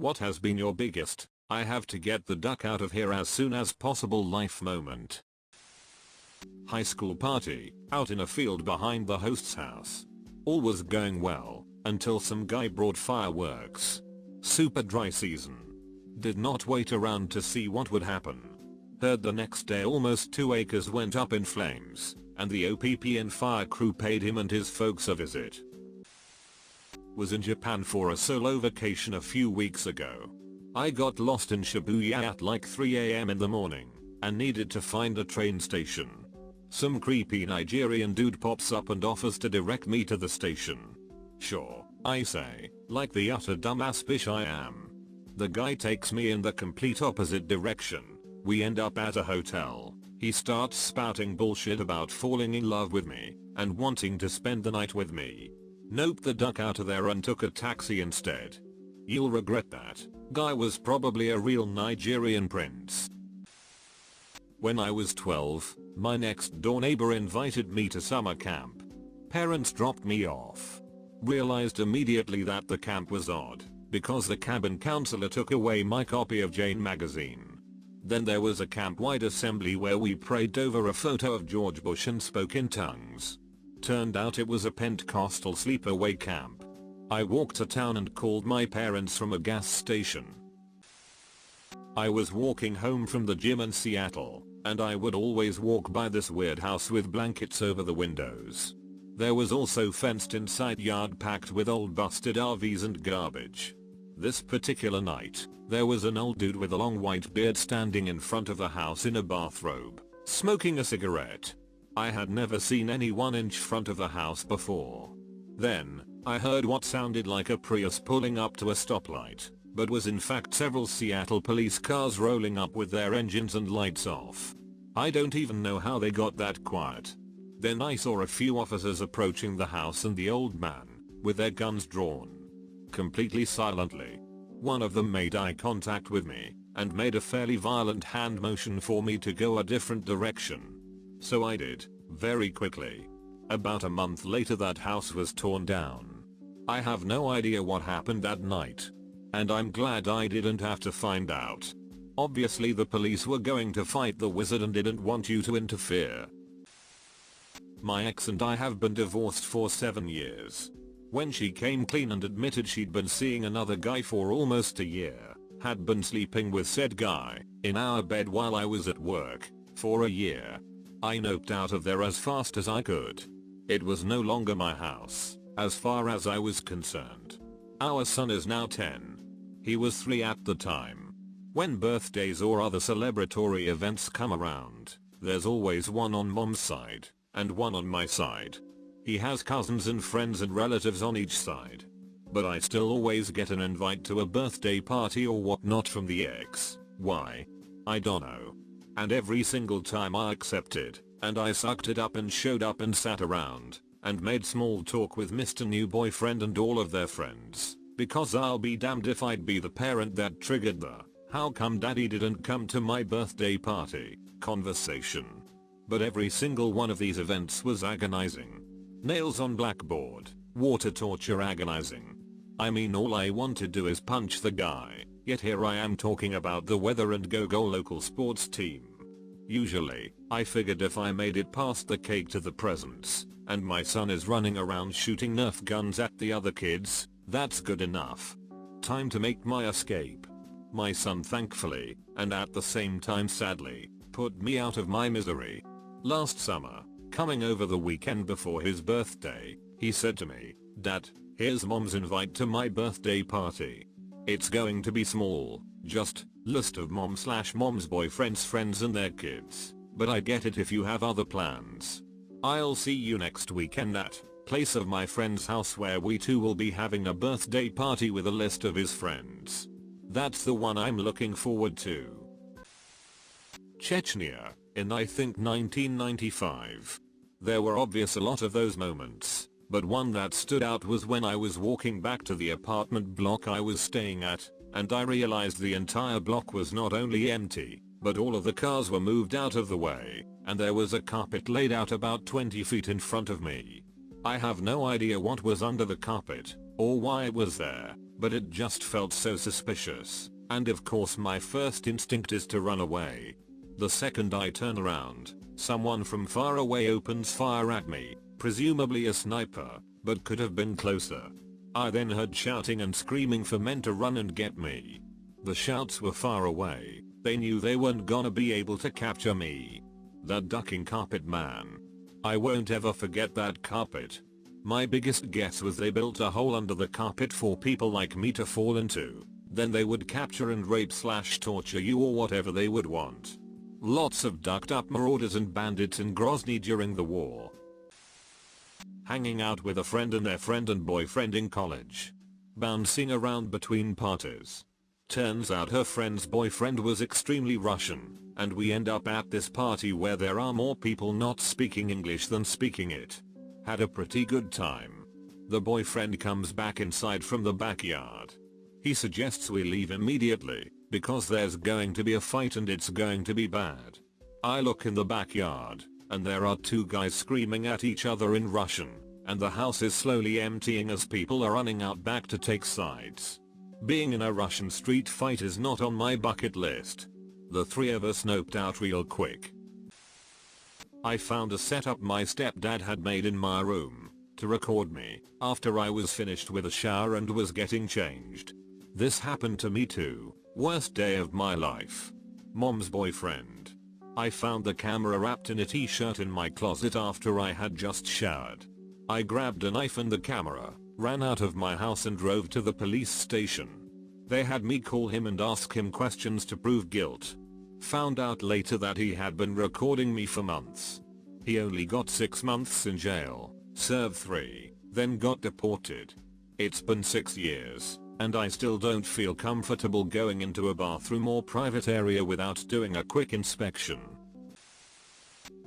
What has been your biggest, I have to get the duck out of here as soon as possible life moment? High school party, out in a field behind the host's house. All was going well, until some guy brought fireworks. Super dry season. Did not wait around to see what would happen. Heard the next day almost 2 acres went up in flames, and the OPP and fire crew paid him and his folks a visit. Was in Japan for a solo vacation a few weeks ago. I got lost in Shibuya at like 3 AM in the morning, and needed to find a train station. Some creepy Nigerian dude pops up and offers to direct me to the station. Sure, I say, like the utter dumbass bitch I am. The guy takes me in the complete opposite direction. We end up at a hotel. He starts spouting bullshit about falling in love with me and wanting to spend the night with me. Noped the duck out of there and took a taxi instead. You'll regret that. Guy was probably a real Nigerian prince. When I was 12, my next door neighbor invited me to summer camp. Parents dropped me off. Realized immediately that the camp was odd, because the cabin counselor took away my copy of Jane magazine. Then there was a camp-wide assembly where we prayed over a photo of George Bush and spoke in tongues. Turned out it was a Pentecostal sleepaway camp. I walked to town and called my parents from a gas station. I was walking home from the gym in Seattle, and I would always walk by this weird house with blankets over the windows. There was also fenced inside yard packed with old busted RVs and garbage. This particular night, there was an old dude with a long white beard standing in front of the house in a bathrobe, smoking a cigarette. I had never seen anyone in front of the house before. Then, I heard what sounded like a Prius pulling up to a stoplight, but was in fact several Seattle police cars rolling up with their engines and lights off. I don't even know how they got that quiet. Then I saw a few officers approaching the house and the old man, with their guns drawn. Completely silently. One of them made eye contact with me, and made a fairly violent hand motion for me to go a different direction. So I did, very quickly. About a month later that house was torn down. I have no idea what happened that night. And I'm glad I didn't have to find out. Obviously the police were going to fight the wizard and didn't want you to interfere. My ex and I have been divorced for 7 years. When she came clean and admitted she'd been seeing another guy for almost a year, had been sleeping with said guy, in our bed while I was at work, for a year. I noped out of there as fast as I could. It was no longer my house, as far as I was concerned. Our son is now 10. He was 3 at the time. When birthdays or other celebratory events come around, there's always one on mom's side, and one on my side. He has cousins and friends and relatives on each side. But I still always get an invite to a birthday party or whatnot from the ex. Why? I don't know. And every single time I accepted, and I sucked it up and showed up and sat around, and made small talk with Mr. New Boyfriend and all of their friends, because I'll be damned if I'd be the parent that triggered the "how come daddy didn't come to my birthday party" conversation. But every single one of these events was agonizing. Nails on blackboard, water torture agonizing. I mean all I want to do is punch the guy, yet here I am talking about the weather and go local sports team. Usually, I figured if I made it past the cake to the presents, and my son is running around shooting Nerf guns at the other kids, that's good enough. Time to make my escape. My son thankfully, and at the same time sadly, put me out of my misery. Last summer, coming over the weekend before his birthday, he said to me, "Dad, here's mom's invite to my birthday party. It's going to be small, just list of mom/mom's boyfriend's friends and their kids, but I get it if you have other plans. I'll see you next weekend at place of my friend's house where we too will be having a birthday party with a list of his friends. That's the one I'm looking forward to." Chechnya, in I think 1995. There were obvious a lot of those moments, but one that stood out was when I was walking back to the apartment block I was staying at, and I realized the entire block was not only empty, but all of the cars were moved out of the way, and there was a carpet laid out about 20 feet in front of me. I have no idea what was under the carpet, or why it was there, but it just felt so suspicious, and of course my first instinct is to run away. The second I turn around, someone from far away opens fire at me, presumably a sniper, but could have been closer. I then heard shouting and screaming for men to run and get me. The shouts were far away, they knew they weren't gonna be able to capture me. That ducking carpet, man. I won't ever forget that carpet. My biggest guess was they built a hole under the carpet for people like me to fall into. Then they would capture and rape/torture you or whatever they would want. Lots of ducked up marauders and bandits in Grozny during the war. Hanging out with a friend and their friend and boyfriend in college. Bouncing around between parties. Turns out her friend's boyfriend was extremely Russian, and we end up at this party where there are more people not speaking English than speaking it. Had a pretty good time. The boyfriend comes back inside from the backyard. He suggests we leave immediately, because there's going to be a fight and it's going to be bad. I look in the backyard, and there are two guys screaming at each other in Russian, and the house is slowly emptying as people are running out back to take sides. Being in a Russian street fight is not on my bucket list. The three of us noped out real quick. I found a setup my stepdad had made in my room to record me after I was finished with a shower and was getting changed. This happened to me too. Worst day of my life. Mom's boyfriend. I found the camera wrapped in a t-shirt in my closet after I had just showered. I grabbed a knife and the camera, ran out of my house and drove to the police station. They had me call him and ask him questions to prove guilt. Found out later that he had been recording me for months. He only got 6 months in jail, served 3, then got deported. It's been 6 years, and I still don't feel comfortable going into a bathroom or private area without doing a quick inspection.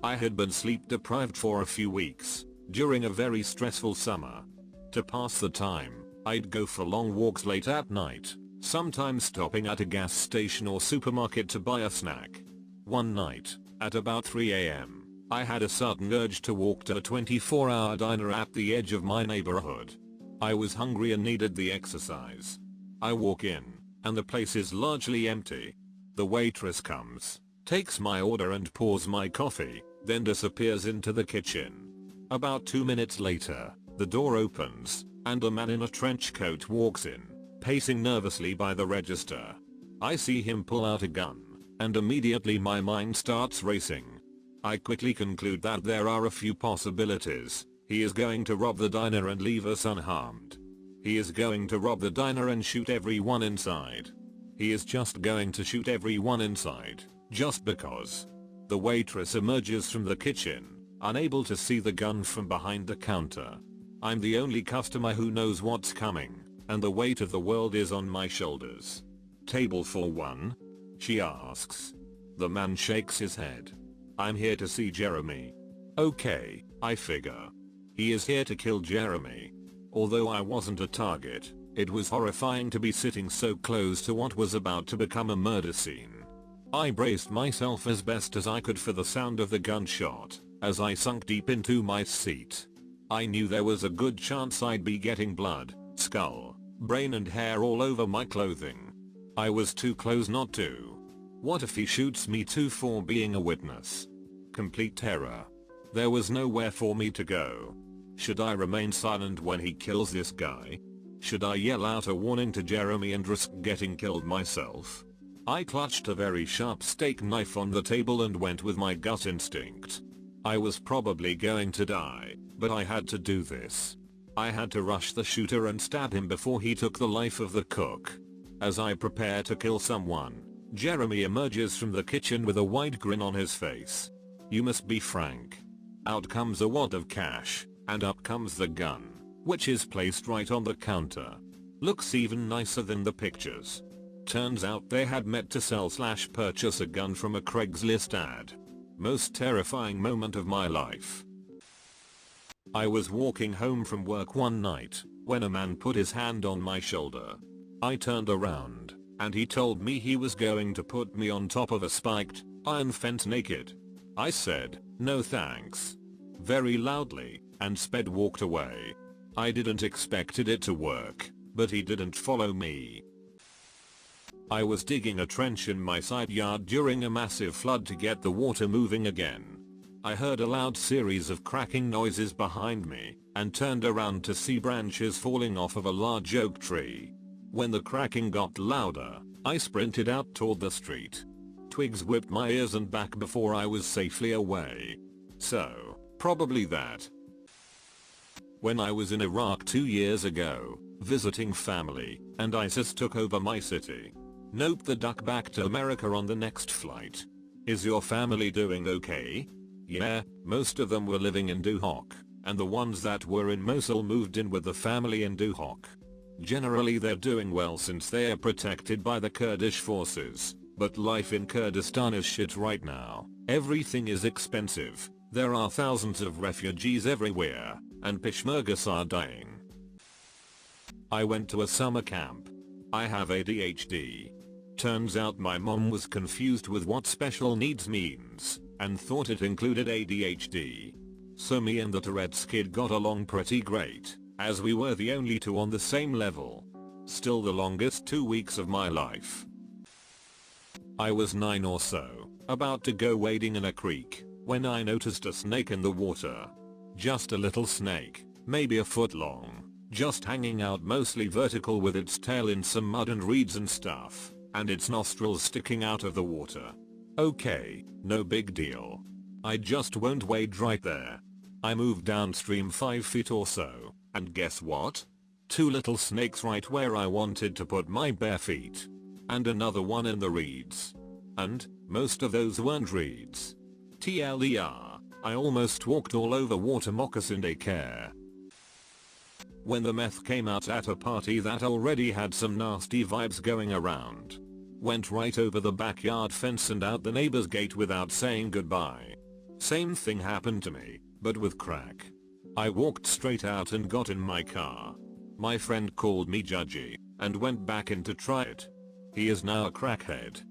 I had been sleep deprived for a few weeks, during a very stressful summer. To pass the time, I'd go for long walks late at night, sometimes stopping at a gas station or supermarket to buy a snack. One night, at about 3 AM, I had a sudden urge to walk to a 24-hour diner at the edge of my neighborhood. I was hungry and needed the exercise. I walk in, and the place is largely empty. The waitress comes, takes my order and pours my coffee, then disappears into the kitchen. About 2 minutes later, the door opens, and a man in a trench coat walks in, pacing nervously by the register. I see him pull out a gun, and immediately my mind starts racing. I quickly conclude that there are a few possibilities. He is going to rob the diner and leave us unharmed. He is going to rob the diner and shoot everyone inside. He is just going to shoot everyone inside, just because. The waitress emerges from the kitchen, unable to see the gun from behind the counter. I'm the only customer who knows what's coming, and the weight of the world is on my shoulders. "Table for one?" she asks. The man shakes his head. "I'm here to see Jeremy." Okay, I figure. He is here to kill Jeremy. Although I wasn't a target, it was horrifying to be sitting so close to what was about to become a murder scene. I braced myself as best as I could for the sound of the gunshot, as I sunk deep into my seat. I knew there was a good chance I'd be getting blood, skull, brain and hair all over my clothing. I was too close not to. What if he shoots me too for being a witness? Complete terror. There was nowhere for me to go. Should I remain silent when he kills this guy? Should I yell out a warning to Jeremy and risk getting killed myself? I clutched a very sharp steak knife on the table and went with my gut instinct. I was probably going to die, but I had to do this. I had to rush the shooter and stab him before he took the life of the cook. As I prepare to kill someone, Jeremy emerges from the kitchen with a wide grin on his face. "You must be Frank." Out comes a wad of cash, and up comes the gun, which is placed right on the counter. Looks even nicer than the pictures. Turns out they had met to sell/purchase a gun from a Craigslist ad. Most terrifying moment of my life. I was walking home from work one night, when a man put his hand on my shoulder. I turned around, and he told me he was going to put me on top of a spiked, iron fence naked. I said, "No thanks," very loudly, and walked away. I didn't expected it to work. but he didn't follow me. I was digging a trench in my side yard during a massive flood to get the water moving again. I heard a loud series of cracking noises behind me and turned around to see branches falling off of a large oak tree. When the cracking got louder, I sprinted out toward the street. Twigs whipped my ears and back before I was safely away. So, probably that. When I was in Iraq 2 years ago, visiting family, and ISIS took over my city. Nope, the duck back to America on the next flight. Is your family doing okay? Yeah, most of them were living in Duhok, and the ones that were in Mosul moved in with the family in Duhok. Generally they're doing well since they are protected by the Kurdish forces, but life in Kurdistan is shit right now. Everything is expensive, there are thousands of refugees everywhere, and Peshmergas are dying. I went to a summer camp. I have ADHD. Turns out my mom was confused with what special needs means, and thought it included ADHD. So me and the Tourette's kid got along pretty great, as we were the only two on the same level. Still the longest 2 weeks of my life. I was 9 or so, about to go wading in a creek, when I noticed a snake in the water. Just a little snake, maybe a foot long, just hanging out mostly vertical with its tail in some mud and reeds and stuff, and its nostrils sticking out of the water. Okay, no big deal. I just won't wade right there. I moved downstream 5 feet or so, and guess what? 2 little snakes right where I wanted to put my bare feet. And another one in the reeds. And, most of those weren't reeds. TLDR, I almost walked all over water moccasin daycare. When the meth came out at a party that already had some nasty vibes going around. Went right over the backyard fence and out the neighbor's gate without saying goodbye. Same thing happened to me, but with crack. I walked straight out and got in my car. My friend called me judgy, and went back in to try it. He is now a crackhead.